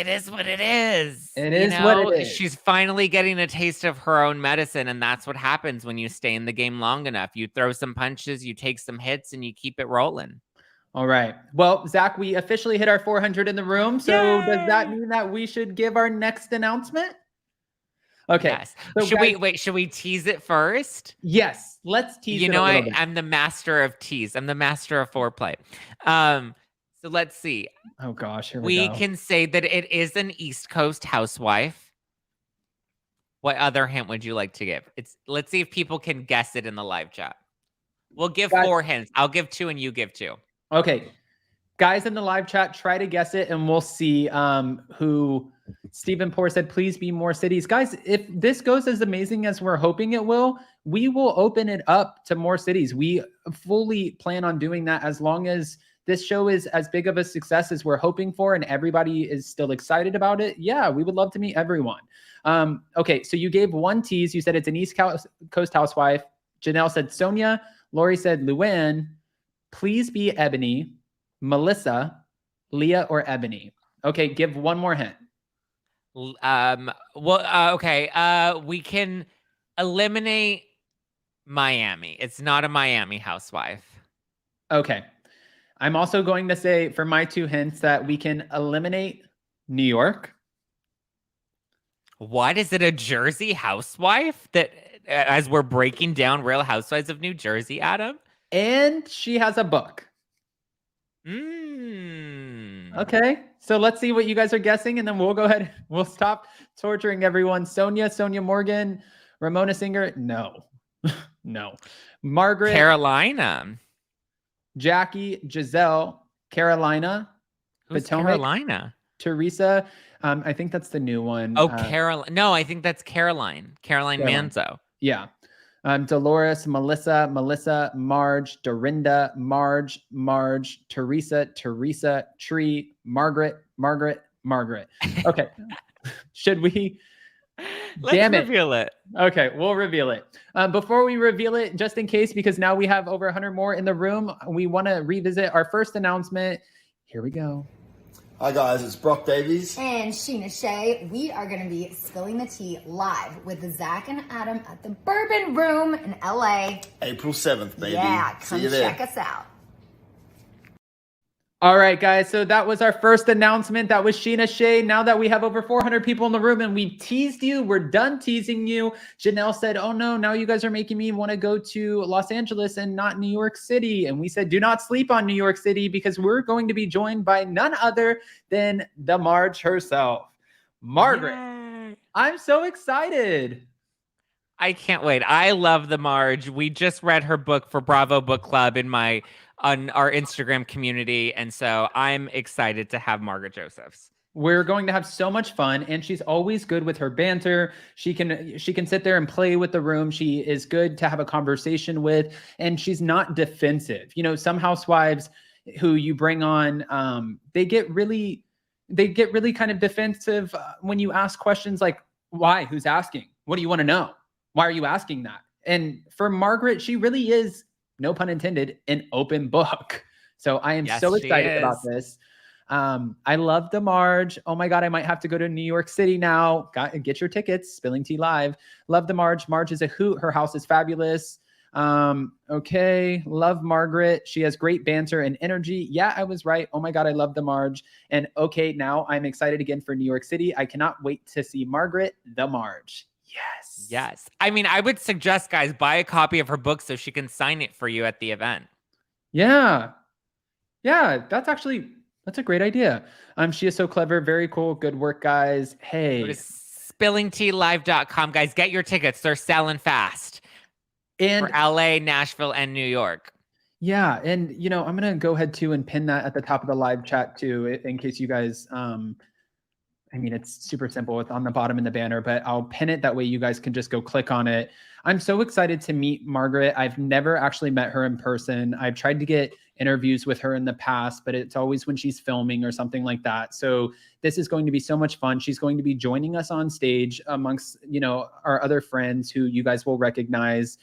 is what it is. It is what it is. She's finally getting a taste of her own medicine, and that's what happens when you stay in the game long enough. You throw some punches, you take some hits, and you keep it rolling. All right. Well, Zach, we officially hit our 400 in the room. So Yay! Does that mean that we should give our next announcement? Okay. Yes. So Should we tease it first? Yes. Let's tease it a little bit. I'm the master of tease. I'm the master of foreplay. So let's see. Oh gosh, here we go. We can say that it is an East Coast housewife. What other hint would you like to give? Let's see if people can guess it in the live chat. We'll give 4 hints. I'll give 2 and you give 2. Okay. Guys in the live chat, try to guess it and we'll see who Stephen Poor said, please be more cities. Guys, if this goes as amazing as we're hoping it will, we will open it up to more cities. We fully plan on doing that as long as this show is as big of a success as we're hoping for and everybody is still excited about it. Yeah, we would love to meet everyone. Okay, so you gave 1 tease. You said it's an East Coast housewife. Janelle said Sonia. Lori said Luann. Please be Ebony. Melissa, Leah, or Ebony. Okay, give 1 more hint. Okay. We can eliminate Miami. It's not a Miami housewife. Okay. I'm also going to say for my 2 hints that we can eliminate New York. What? Is it a Jersey housewife that as we're breaking down Real Housewives of New Jersey, Adam? And she has a book. Okay, so let's see what you guys are guessing, and then we'll go ahead. We'll stop torturing everyone. Sonia Morgan, Ramona Singer. No, no. Margaret. Carolina. Jackie, Giselle, Carolina. Who's Potomac, Carolina? Teresa. I think that's the new one. Oh, Caroline. No, I think that's Caroline. Caroline Manzo. Yeah. Dolores, Melissa, Marge, Dorinda, Marge, Teresa, Tree, Margaret. Okay. Should we? Let's reveal it. Okay, we'll reveal it. Before we reveal it, just in case, because now we have over 100 more in the room, we want to revisit our first announcement. Here we go. Hi guys, it's Brock Davies. And Sheena Shea. We are going to be spilling the tea live with the Zack and Adam at the Bourbon Room in LA. April 7th, baby. Yeah, See come you there. check us out. All right, guys. So that was our first announcement. That was Sheena Shea. Now that we have over 400 people in the room and we teased you, we're done teasing you. Janelle said, oh no, now you guys are making me want to go to Los Angeles and not New York City. And we said, do not sleep on New York City because we're going to be joined by none other than the Marge herself. Margaret, Yay. I'm so excited. I can't wait. I love the Marge. We just read her book for Bravo Book Club on our Instagram community. And so I'm excited to have Margaret Josephs. We're going to have so much fun, and she's always good with her banter. She can sit there and play with the room. She is good to have a conversation with, and she's not defensive. You know, some housewives who you bring on, they get really kind of defensive when you ask questions like, why? Who's asking? What do you want to know? Why are you asking that? And for Margaret, she really is, no pun intended, an open book. So I am so excited about this. I love the Marge. Oh my God, I might have to go to New York City now. Get your tickets, Spilling Tea Live. Love the Marge. Marge is a hoot. Her house is fabulous. Okay. Love Margaret. She has great banter and energy. Yeah, I was right. Oh my God, I love the Marge. And okay, now I'm excited again for New York City. I cannot wait to see Margaret, the Marge. Yes. Yes. I mean, I would suggest, guys, buy a copy of her book so she can sign it for you at the event. Yeah. Yeah, that's a great idea. She is so clever. Very cool. Good work, guys. Hey. Go to spillingtealive.com, guys. Get your tickets. They're selling fast. And for LA, Nashville, and New York. Yeah. And, you know, I'm going to go ahead too and pin that at the top of the live chat too, in case you guys, I mean, it's super simple. It's on the bottom in the banner, but I'll pin it. That way you guys can just go click on it. I'm so excited to meet Margaret. I've never actually met her in person. I've tried to get interviews with her in the past, but it's always when she's filming or something like that. So this is going to be so much fun. She's going to be joining us on stage amongst, you know, our other friends who you guys will recognize.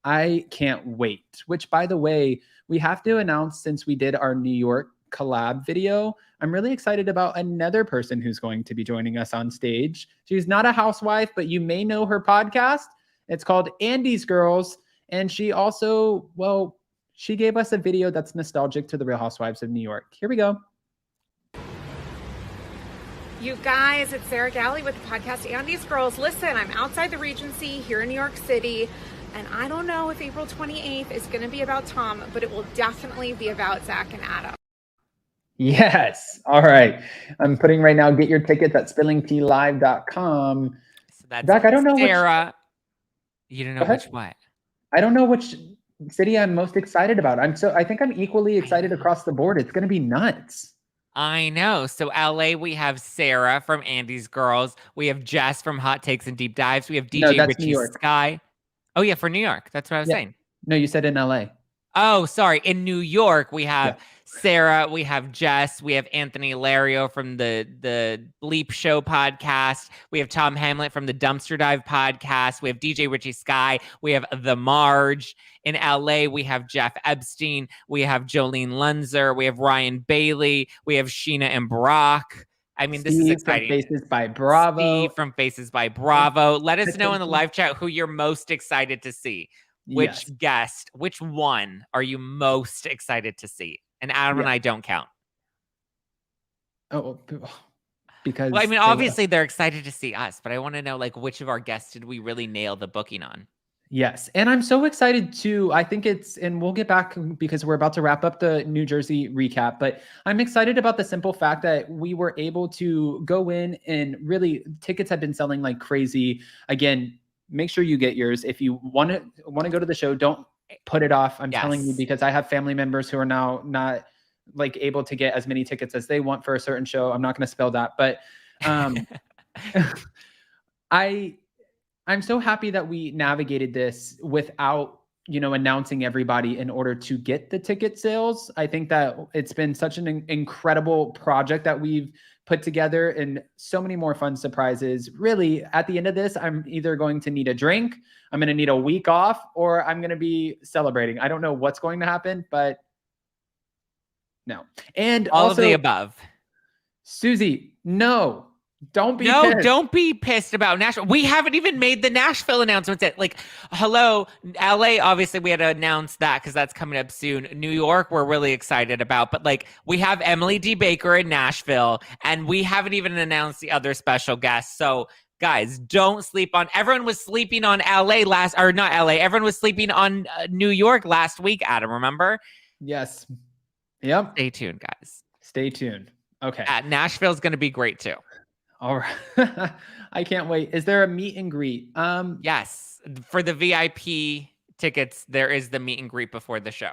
I can't wait, which by the way, we have to announce, since we did our New York collab video, I'm really excited about another person who's going to be joining us on stage. She's not a housewife, but you may know her podcast. It's called Andy's Girls. And she also, well, she gave us a video that's nostalgic to the Real Housewives of New York. Here we go. You guys, it's Sarah Galley with the podcast Andy's Girls. Listen, I'm outside the Regency here in New York City, and I don't know if April 28th is going to be about Tom, but it will definitely be about Zack and Adam. Yes. All right. I'm putting right now, get your tickets at spillingtealive.com. So that's Zach, I don't know Sarah. You don't know which what? I don't know which city I'm most excited about. I think I'm equally excited across the board. It's going to be nuts. I know. So LA, we have Sarah from Andy's Girls. We have Jess from Hot Takes and Deep Dives. We have DJ Richie Sky. Oh yeah, for New York. That's what I was saying. No, you said in LA. Oh, sorry. In New York, we have Sarah, we have Jess, we have Anthony Lario from the Bleep Show podcast. We have Tom Hamlet from the Dumpster Dive podcast. We have DJ Richie Sky. We have The Marge. In LA, we have Jeff Epstein. We have Jolene Lunzer. We have Ryan Bailey. We have Sheena and Brock. I mean, this is exciting. From Faces by Bravo. Steve from Faces by Bravo. Let us know in the live chat who you're most excited to see. Which guest, which one are you most excited to see? And Adam and I don't count. Oh, because well, I mean, obviously they're excited to see us, but I want to know, like, which of our guests did we really nail the booking on? Yes. And I'm so excited too. I think and we'll get back because we're about to wrap up the New Jersey recap, but I'm excited about the simple fact that we were able to go in and really, tickets have been selling like crazy. Again, make sure you get yours. If you want to go to the show, don't put it off. I'm telling you, because I have family members who are now not like able to get as many tickets as they want for a certain show. I'm not going to spell that, but I'm so happy that we navigated this without, announcing everybody in order to get the ticket sales. I think that it's been such an incredible project that we've put together and so many more fun surprises. Really, at the end of this, I'm either going to need a drink, I'm going to need a week off, or I'm going to be celebrating. I don't know what's going to happen, but no. And all also, of the above. Susie, no. Don't be No, pissed. don't be pissed about Nashville. We haven't even made the Nashville announcements yet. Like, hello, LA, obviously we had to announce that because that's coming up soon. New York, we're really excited about. But like, we have Emily D. Baker in Nashville, and we haven't even announced the other special guests. So guys, don't sleep on, everyone was sleeping on everyone was sleeping on New York last week, Adam, remember? Yes. Yep. Stay tuned, guys. Stay tuned. Okay. Nashville's going to be great too. All right. I can't wait. Is there a meet and greet? Yes. For the VIP tickets, there is the meet and greet before the show.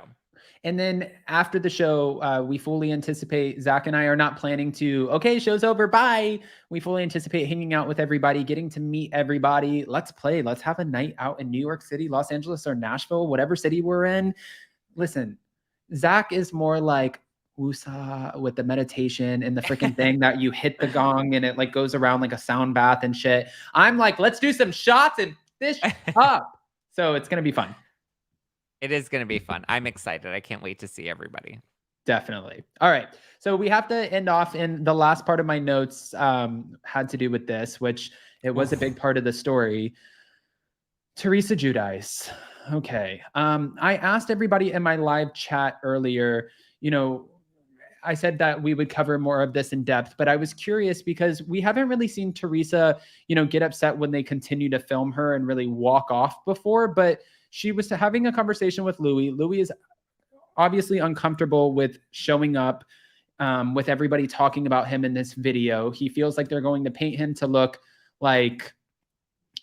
And then after the show, we fully anticipate, Zack and I are not planning to, okay, show's over, bye. We fully anticipate hanging out with everybody, getting to meet everybody. Let's play. Let's have a night out in New York City, Los Angeles, or Nashville, whatever city we're in. Listen, Zack is more like woosah with the meditation and the freaking thing that you hit the gong and it like goes around like a sound bath and shit. I'm like, let's do some shots and fish up. So it's going to be fun. It is going to be fun. I'm excited. I can't wait to see everybody. Definitely. All right. So we have to end off in the last part of my notes had to do with this, which it was a big part of the story. Teresa Giudice. Okay. I asked everybody in my live chat earlier, I said that we would cover more of this in depth, but I was curious because we haven't really seen Teresa, get upset when they continue to film her and really walk off before, but she was having a conversation with Louie. Louie is obviously uncomfortable with showing up with everybody talking about him in this video. He feels like they're going to paint him to look like,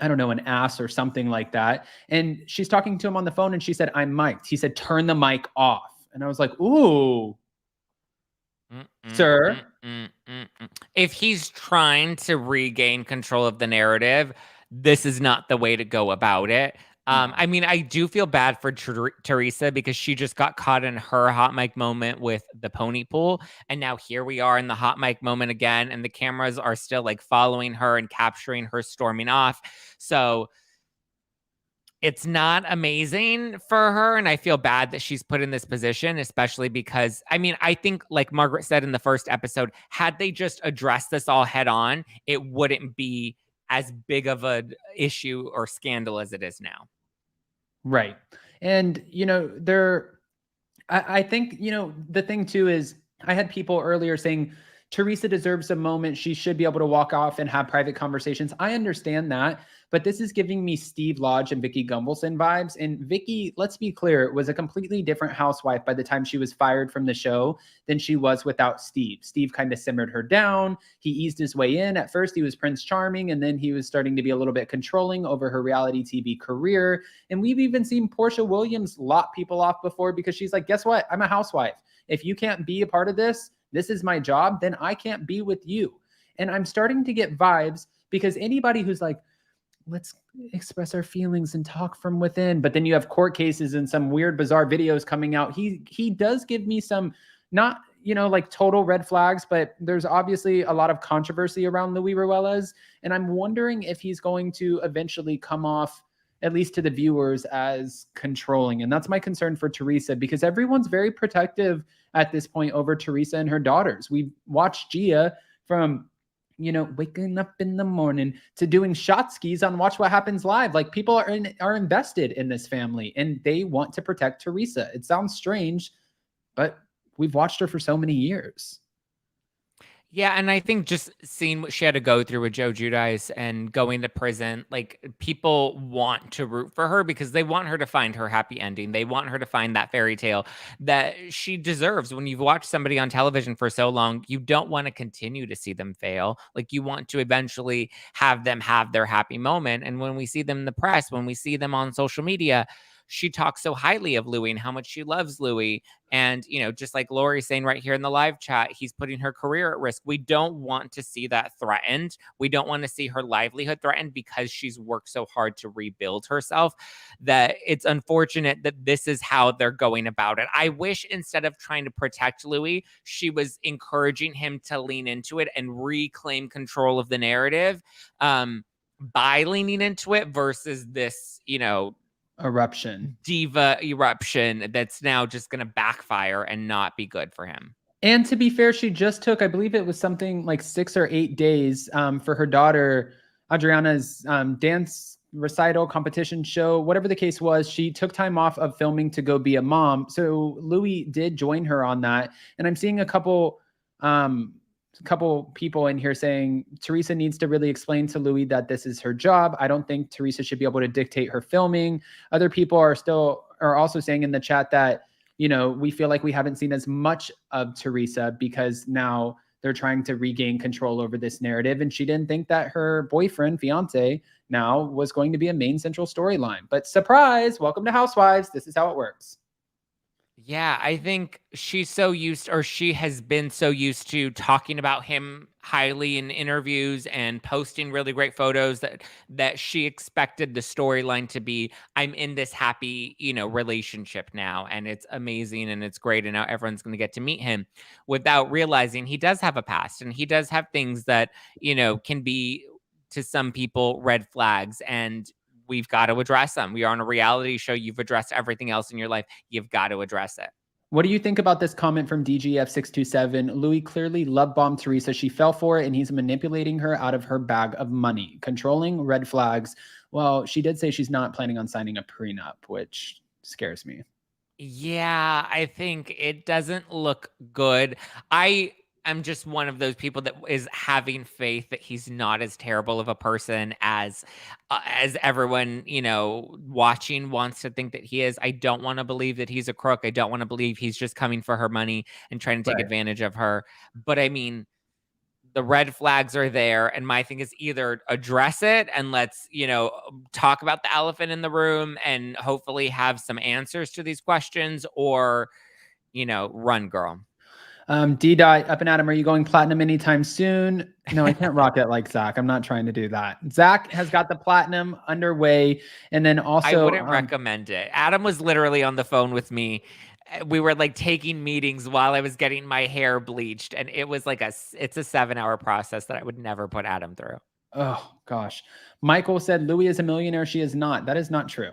I don't know, an ass or something like that. And she's talking to him on the phone and she said, I'm mic'd. He said, turn the mic off. And I was like, ooh. Sir, if he's trying to regain control of the narrative, this is not the way to go about it. I mean, I do feel bad for Teresa because she just got caught in her hot mic moment with the pony pool. And now here we are in the hot mic moment again. And the cameras are still like following her and capturing her storming off. So it's not amazing for her. And I feel bad that she's put in this position, especially because, I mean, I think like Margaret said in the first episode, had they just addressed this all head on, it wouldn't be as big of an issue or scandal as it is now. Right. And, I think, the thing too is I had people earlier saying Teresa deserves a moment. She should be able to walk off and have private conversations. I understand that, but this is giving me Steve Lodge and Vicky Gumbelson vibes. And Vicky, let's be clear, was a completely different housewife by the time she was fired from the show than she was without Steve. Steve kind of simmered her down. He eased his way in. At first, he was Prince Charming, and then he was starting to be a little bit controlling over her reality TV career. And we've even seen Portia Williams lot people off before because she's like, guess what? I'm a housewife. If you can't be a part of this is my job, then I can't be with you. And I'm starting to get vibes because anybody who's like, let's express our feelings and talk from within, but then you have court cases and some weird, bizarre videos coming out. He does give me some, not, like total red flags, but there's obviously a lot of controversy around Louie Ruelas. And I'm wondering if he's going to eventually come off, at least to the viewers, as controlling. And that's my concern for Teresa, because everyone's very protective at this point over Teresa and her daughters. We watched Gia from, waking up in the morning to doing shot skis on Watch What Happens Live. Like, people are invested in this family and they want to protect Teresa. It sounds strange, but we've watched her for so many years. Yeah, and I think just seeing what she had to go through with Joe Giudice and going to prison, like, people want to root for her because they want her to find her happy ending. They want her to find that fairy tale that she deserves. When you've watched somebody on television for so long, you don't want to continue to see them fail. Like, you want to eventually have them have their happy moment. And when we see them in the press, when we see them on social media, she talks so highly of Louie and how much she loves Louie. And, just like Lori's saying right here in the live chat, he's putting her career at risk. We don't want to see that threatened. We don't want to see her livelihood threatened because she's worked so hard to rebuild herself. That it's unfortunate that this is how they're going about it. I wish instead of trying to protect Louie, she was encouraging him to lean into it and reclaim control of the narrative by leaning into it versus this, diva eruption that's now just going to backfire and not be good for him. And to be fair, she just took, I believe it was something like 6 or 8 days for her daughter Adriana's dance recital competition show, whatever the case was. She took time off of filming to go be a mom. So Louie did join her on that. And I'm seeing a couple people in here saying Teresa needs to really explain to Louie that this is her job. I don't think Teresa should be able to dictate her filming. Other people are also saying in the chat that, we feel like we haven't seen as much of Teresa because now they're trying to regain control over this narrative. And she didn't think that her boyfriend, fiance now, was going to be a main central storyline. But surprise, welcome to Housewives. This is how it works. Yeah, I think she has been so used to talking about him highly in interviews and posting really great photos that she expected the storyline to be, I'm in this happy, relationship now, and it's amazing and it's great, and now everyone's going to get to meet him, without realizing he does have a past and he does have things that, can be, to some people, red flags, and we've got to address them. We are on a reality show. You've addressed everything else in your life. You've got to address it. What do you think about this comment from DGF627? Louie clearly love bombed Teresa. She fell for it, and he's manipulating her out of her bag of money. Controlling, red flags. Well, she did say she's not planning on signing a prenup, which scares me. Yeah, I think it doesn't look good. I'm just one of those people that is having faith that he's not as terrible of a person as everyone, watching wants to think that he is. I don't want to believe that he's a crook. I don't want to believe he's just coming for her money and trying to take advantage of her. But I mean, the red flags are there. And my thing is either address it and let's, talk about the elephant in the room and hopefully have some answers to these questions, or, run, girl. D-Dot, Up and Adam, are you going platinum anytime soon? No, I can't rock it like Zach. I'm not trying to do that. Zach has got the platinum underway. And then also, I wouldn't recommend it. Adam was literally on the phone with me. We were like taking meetings while I was getting my hair bleached. And it was like it's a 7-hour process that I would never put Adam through. Oh gosh. Michael said Louie is a millionaire. She is not. That is not true.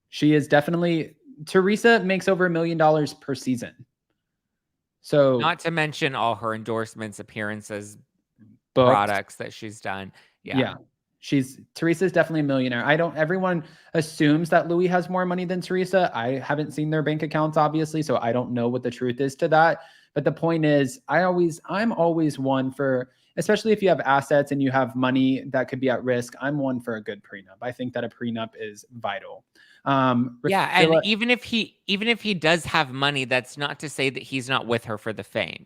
She is definitely, Teresa makes over $1 million per season. So, not to mention all her endorsements, appearances, products that she's done. Yeah. Teresa's definitely a millionaire. Everyone assumes that Louie has more money than Teresa. I haven't seen their bank accounts, obviously, so I don't know what the truth is to that. But the point is, I'm always one for, especially if you have assets and you have money that could be at risk, I'm one for a good prenup. I think that a prenup is vital. And even if he does have money, that's not to say that he's not with her for the fame.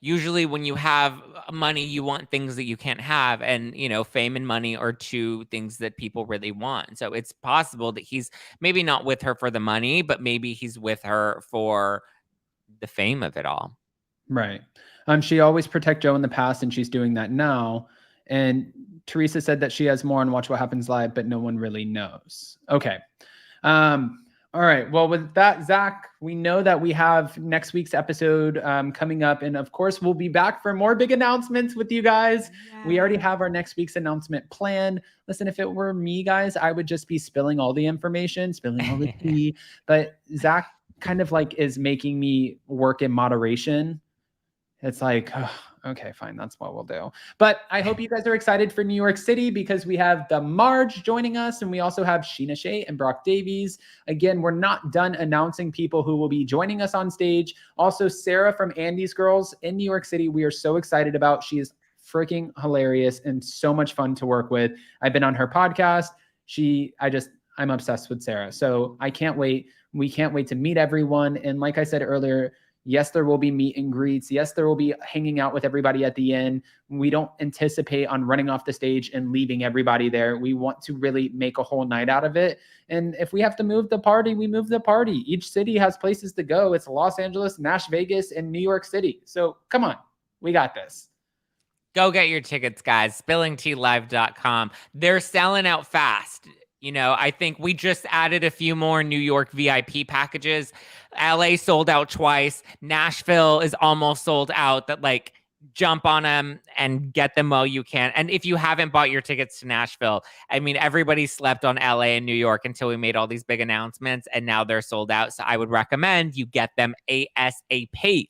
Usually when you have money, you want things that you can't have, and fame and money are two things that people really want. So it's possible that he's maybe not with her for the money, but maybe he's with her for the fame of it all. Right. She always protect Joe in the past, and she's doing that now. And Teresa said that she has more on Watch What Happens Live, but no one really knows. Okay. All right. Well, with that, Zach, we know that we have next week's episode coming up. And of course, we'll be back for more big announcements with you guys. Yeah. We already have our next week's announcement planned. Listen, if it were me, guys, I would just be spilling all the information, spilling all the tea. But Zach kind of like is making me work in moderation. It's like, oh, okay, fine. That's what we'll do. But I hope you guys are excited for New York City, because we have the Marge joining us, and we also have Sheena Shea and Brock Davies. Again, we're not done announcing people who will be joining us on stage. Also, Sarah from Andy's Girls in New York City, we are so excited about. She is freaking hilarious and so much fun to work with. I've been on her podcast. I'm obsessed with Sarah. So I can't wait. We can't wait to meet everyone. And like I said earlier, Yes, there will be meet and greets. Yes, there will be hanging out with everybody at the end. We don't anticipate on running off the stage and leaving everybody there. We want to really make a whole night out of it. And if we have to move the party, we move the party. Each city has places to go. It's Los Angeles, Vegas, and New York City. So come on, we got this. Go get your tickets, guys. SpillingTeaLive.com. They're selling out fast. You know, I think we just added a few more New York VIP packages. LA sold out twice. Nashville is almost sold out. That, like, jump on them and get them while you can. And if you haven't bought your tickets to Nashville, I mean, everybody slept on LA and New York until we made all these big announcements, and now they're sold out. So I would recommend you get them ASAP.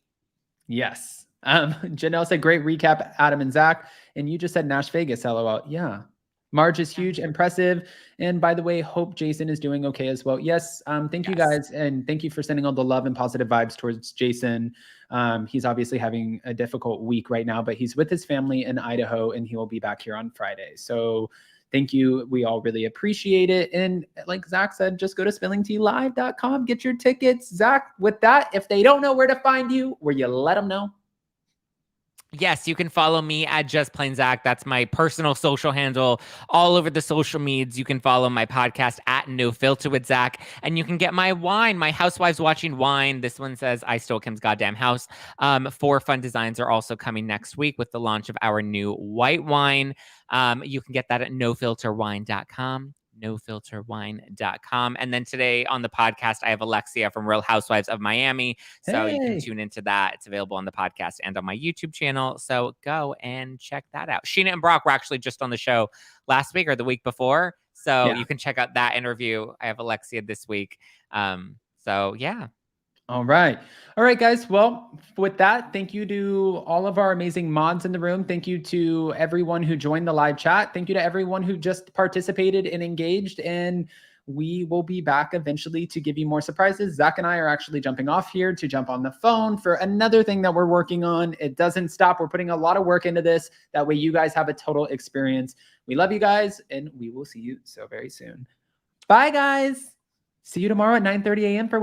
Yes. Janelle said, great recap, Adam and Zach. And you just said Nash Vegas, LOL. Yeah. Marge is huge, impressive. And by the way, hope Jason is doing okay as well. Yes. Thank you guys. And thank you for sending all the love and positive vibes towards Jason. He's obviously having a difficult week right now, but he's with his family in Idaho and he will be back here on Friday. So thank you. We all really appreciate it. And like Zach said, just go to spillingtealive.com, get your tickets. Zach, with that, if they don't know where to find you, will you let them know? Yes, you can follow me at Just Plain Zach. That's my personal social handle all over the social medias. You can follow my podcast at No Filter with Zach. And you can get my wine, my Housewives Watching wine. This one says, I Stole Kim's Goddamn House. 4 fun designs are also coming next week with the launch of our new white wine. You can get that at nofilterwine.com. nofilterwine.com. And then today on the podcast, I have Alexia from Real Housewives of Miami. So you can tune into that. It's available on the podcast and on my YouTube channel. So go and check that out. Sheena and Brock were actually just on the show last week or the week before. So you can check out that interview. I have Alexia this week. So yeah. All right. All right, guys. Well, with that, thank you to all of our amazing mods in the room. Thank you to everyone who joined the live chat. Thank you to everyone who just participated and engaged. And we will be back eventually to give you more surprises. Zach and I are actually jumping off here to jump on the phone for another thing that we're working on. It doesn't stop. We're putting a lot of work into this. That way you guys have a total experience. We love you guys, and we will see you so very soon. Bye, guys. See you tomorrow at 9:30 a.m. for